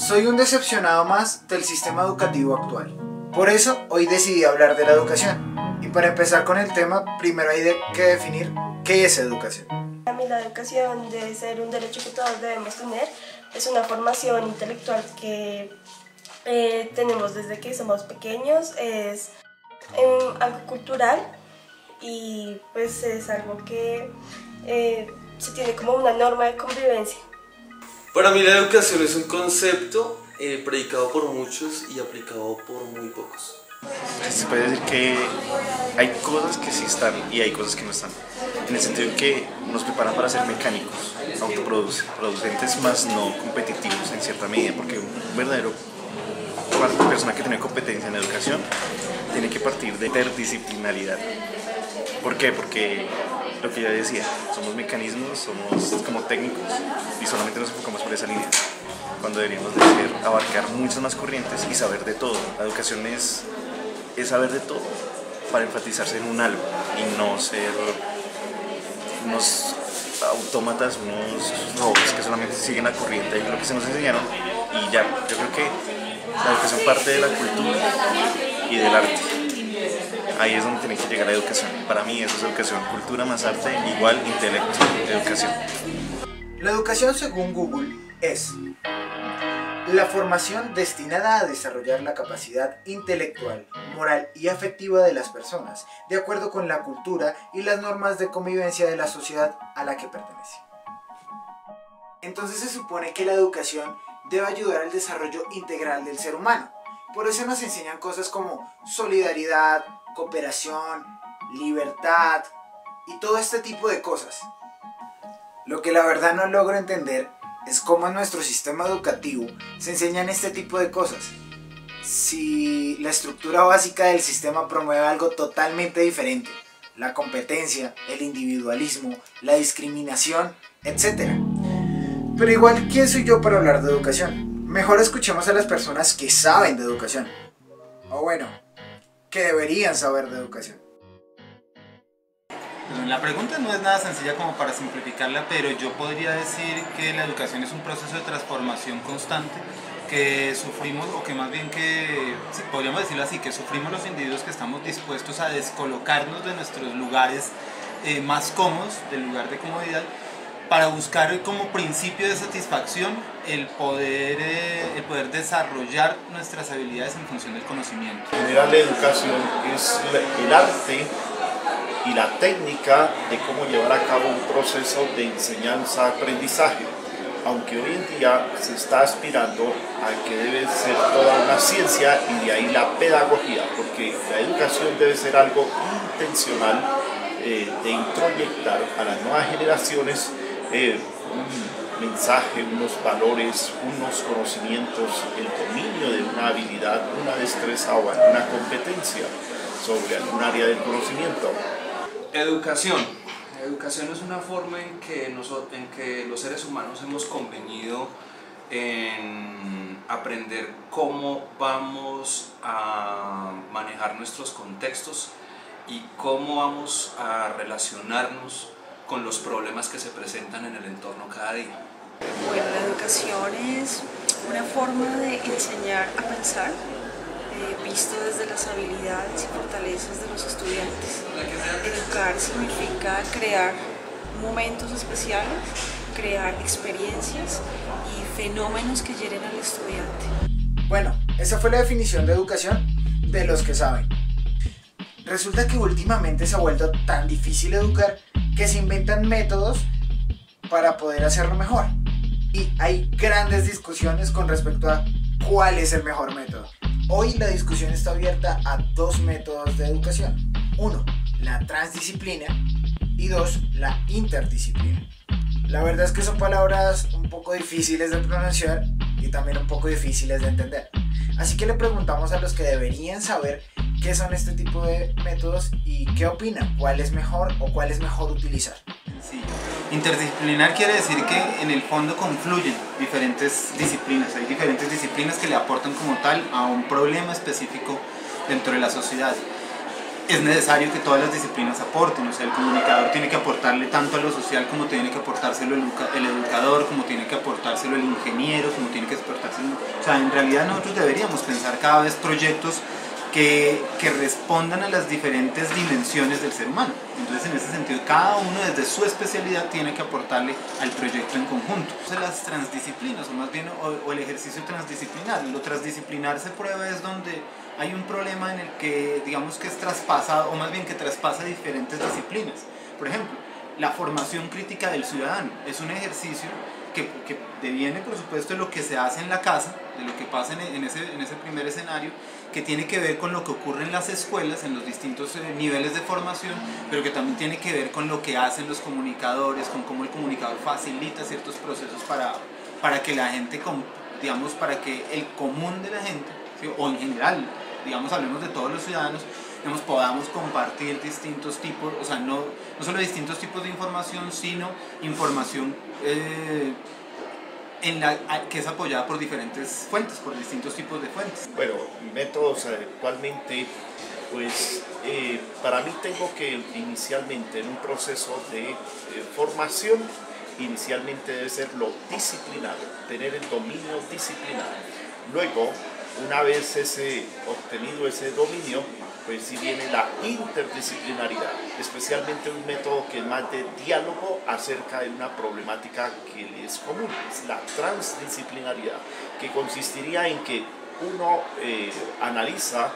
Soy un decepcionado más del sistema educativo actual. Por eso hoy decidí hablar de la educación. Y para empezar con el tema, primero hay que definir qué es educación. Para mí la educación debe ser un derecho que todos debemos tener. Es una formación intelectual que tenemos desde que somos pequeños. Es algo cultural y pues es algo que se tiene como una norma de convivencia. Para mí la educación es un concepto predicado por muchos y aplicado por muy pocos. Se puede decir que hay cosas que sí están y hay cosas que no están. En el sentido de que nos preparan para ser mecánicos, autoproducentes más no competitivos en cierta medida, porque un verdadero persona que tiene competencia en educación tiene que partir de interdisciplinaridad. ¿Por qué? Porque lo que ya decía, somos mecanismos, somos como técnicos y solamente nos enfocamos por esa línea, cuando deberíamos de abarcar muchas más corrientes y saber de todo. La educación es saber de todo para enfatizarse en un algo y no ser unos autómatas, unos robots que solamente siguen la corriente y lo que se nos enseñaron y ya. Yo creo que la educación parte de la cultura y del arte. Ahí es donde tiene que llegar la educación. Para mí eso es educación, cultura más arte igual intelecto, educación. La educación, según Google, es la formación destinada a desarrollar la capacidad intelectual, moral y afectiva de las personas, de acuerdo con la cultura y las normas de convivencia de la sociedad a la que pertenece. Entonces se supone que la educación debe ayudar al desarrollo integral del ser humano. Por eso nos enseñan cosas como solidaridad, cooperación, libertad y todo este tipo de cosas. Lo que la verdad no logro entender es cómo en nuestro sistema educativo se enseñan este tipo de cosas, si la estructura básica del sistema promueve algo totalmente diferente: la competencia, el individualismo, la discriminación, etc. Pero igual, ¿quién soy yo para hablar de educación? Mejor escuchemos a las personas que saben de educación, o bueno, que deberían saber de educación. La pregunta no es nada sencilla como para simplificarla, pero yo podría decir que la educación es un proceso de transformación constante que sufrimos, o que más bien que, sí, podríamos decirlo así, que sufrimos los individuos que estamos dispuestos a descolocarnos de nuestros lugares más cómodos, del lugar de comodidad, para buscar como principio de satisfacción el poder desarrollar nuestras habilidades en función del conocimiento. En general, la educación es el arte y la técnica de cómo llevar a cabo un proceso de enseñanza-aprendizaje, aunque hoy en día se está aspirando a que debe ser toda una ciencia y de ahí la pedagogía, porque la educación debe ser algo intencional de introyectar a las nuevas generaciones un mensaje, unos valores, unos conocimientos, el dominio de una habilidad, una destreza o alguna competencia sobre algún área del conocimiento. Educación. Educación es una forma en que los seres humanos hemos convenido en aprender cómo vamos a manejar nuestros contextos y cómo vamos a relacionarnos con los problemas que se presentan en el entorno cada día. Bueno, la educación es una forma de enseñar a pensar, visto desde las habilidades y fortalezas de los estudiantes. Educar significa crear momentos especiales, crear experiencias y fenómenos que llenen al estudiante. Bueno, esa fue la definición de educación de los que saben. Resulta que últimamente se ha vuelto tan difícil educar que se inventan métodos para poder hacerlo mejor. Y hay grandes discusiones con respecto a cuál es el mejor método. Hoy la discusión está abierta a dos métodos de educación. Uno, la transdisciplina, y dos, la interdisciplina. La verdad es que son palabras un poco difíciles de pronunciar y también un poco difíciles de entender. Así que le preguntamos a los que deberían saber qué son este tipo de métodos y qué opinan, cuál es mejor o cuál es mejor utilizar. Sí. Interdisciplinar quiere decir que en el fondo confluyen diferentes disciplinas. Hay diferentes disciplinas que le aportan como tal a un problema específico dentro de la sociedad. es necesario que todas las disciplinas aporten, o sea, el comunicador tiene que aportarle tanto a lo social como tiene que aportárselo el educador, como tiene que aportárselo el ingeniero, como tiene que aportárselo... O sea, en realidad nosotros deberíamos pensar cada vez proyectos que respondan a las diferentes dimensiones del ser humano. Entonces, en ese sentido, cada uno desde su especialidad tiene que aportarle al proyecto en conjunto. Entonces, las transdisciplinas, o más bien o el ejercicio transdisciplinar. Lo transdisciplinar se prueba es donde hay un problema en el que, digamos que es traspasado, o más bien que traspasa diferentes disciplinas. Por ejemplo, la formación crítica del ciudadano es un ejercicio que deviene, por supuesto, de lo que se hace en la casa, de lo que pasa en ese primer escenario, que tiene que ver con lo que ocurre en las escuelas, en los distintos niveles de formación, pero que también tiene que ver con lo que hacen los comunicadores, con cómo el comunicador facilita ciertos procesos para que la gente, digamos, para que el común de la gente, ¿sí? O en general, digamos, hablemos de todos los ciudadanos, digamos, podamos compartir distintos tipos, o sea, no solo distintos tipos de información, sino información que es apoyada por diferentes fuentes, por distintos tipos de fuentes. Bueno, métodos actualmente, pues para mí tengo que inicialmente en un proceso de formación, inicialmente debe ser lo disciplinario, tener el dominio disciplinario. Luego, una vez obtenido ese dominio, pues sí viene la interdisciplinaridad, especialmente un método que es más de diálogo acerca de una problemática que le es común, es la transdisciplinaridad, que consistiría en que uno analiza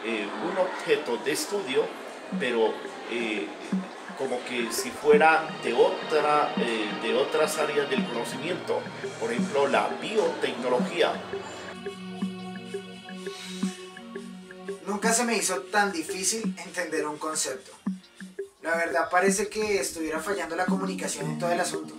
un objeto de estudio, pero como que si fuera de otras áreas del conocimiento, por ejemplo la biotecnología. Nunca se me hizo tan difícil entender un concepto. La verdad parece que estuviera fallando la comunicación en todo el asunto.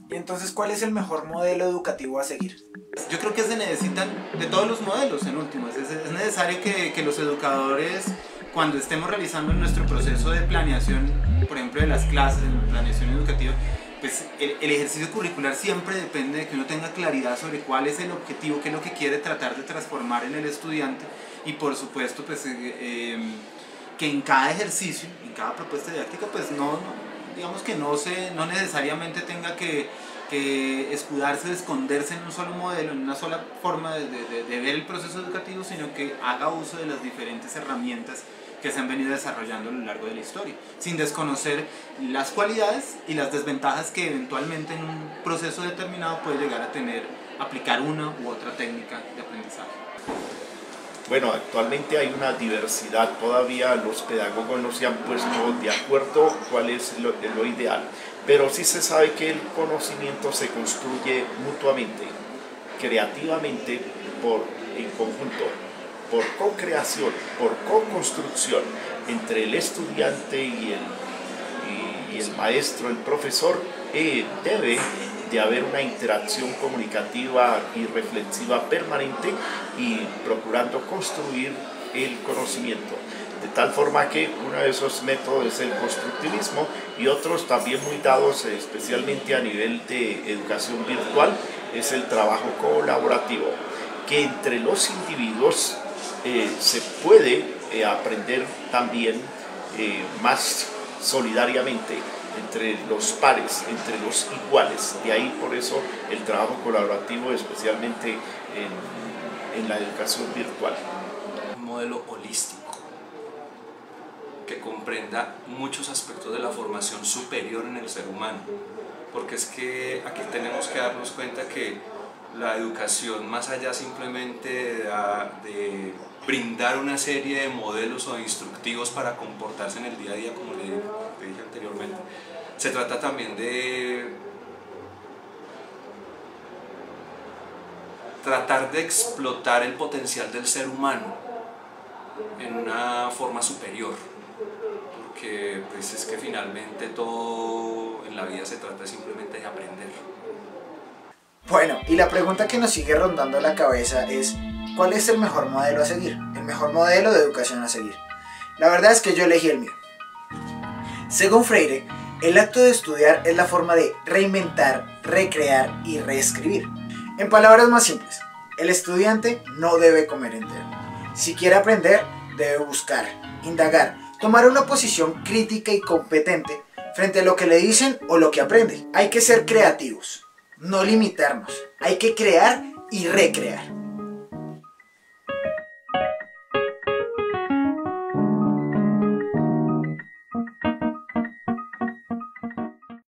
¿Y entonces cuál es el mejor modelo educativo a seguir? Yo creo que se necesitan de todos los modelos en últimas. Es necesario que los educadores, cuando estemos realizando nuestro proceso de planeación, por ejemplo de las clases, de planeación educativa, pues el ejercicio curricular siempre depende de que uno tenga claridad sobre cuál es el objetivo, qué es lo que quiere tratar de transformar en el estudiante, y por supuesto pues que en cada ejercicio, en cada propuesta didáctica, pues digamos que no necesariamente tenga que escudarse, esconderse en un solo modelo, en una sola forma de ver el proceso educativo, sino que haga uso de las diferentes herramientas que se han venido desarrollando a lo largo de la historia, sin desconocer las cualidades y las desventajas que eventualmente en un proceso determinado puede llegar a tener aplicar una u otra técnica de aprendizaje. Bueno, actualmente hay una diversidad, todavía los pedagogos no se han puesto de acuerdo cuál es lo ideal, pero sí se sabe que el conocimiento se construye mutuamente, creativamente, en conjunto, por co-creación, por co-construcción entre el estudiante y el maestro, el profesor. Debe de haber una interacción comunicativa y reflexiva permanente y procurando construir el conocimiento. De tal forma que uno de esos métodos es el constructivismo y otros también muy dados especialmente a nivel de educación virtual es el trabajo colaborativo, que entre los individuos se puede aprender también más solidariamente entre los pares, entre los iguales. De ahí por eso el trabajo colaborativo, especialmente en la educación virtual. Un modelo holístico que comprenda muchos aspectos de la formación superior en el ser humano, porque es que aquí tenemos que darnos cuenta que la educación, más allá simplemente de brindar una serie de modelos o instructivos para comportarse en el día a día, como le dije anteriormente, se trata también de tratar de explotar el potencial del ser humano en una forma superior, porque pues es que finalmente todo en la vida se trata simplemente de aprender. Bueno, y la pregunta que nos sigue rondando la cabeza es ¿cuál es el mejor modelo a seguir? El mejor modelo de educación a seguir. La verdad es que yo elegí el mío. Según Freire, el acto de estudiar es la forma de reinventar, recrear y reescribir. En palabras más simples, el estudiante no debe comer entero. Si quiere aprender, debe buscar, indagar, tomar una posición crítica y competente frente a lo que le dicen o lo que aprende. Hay que ser creativos, no limitarnos, hay que crear y recrear.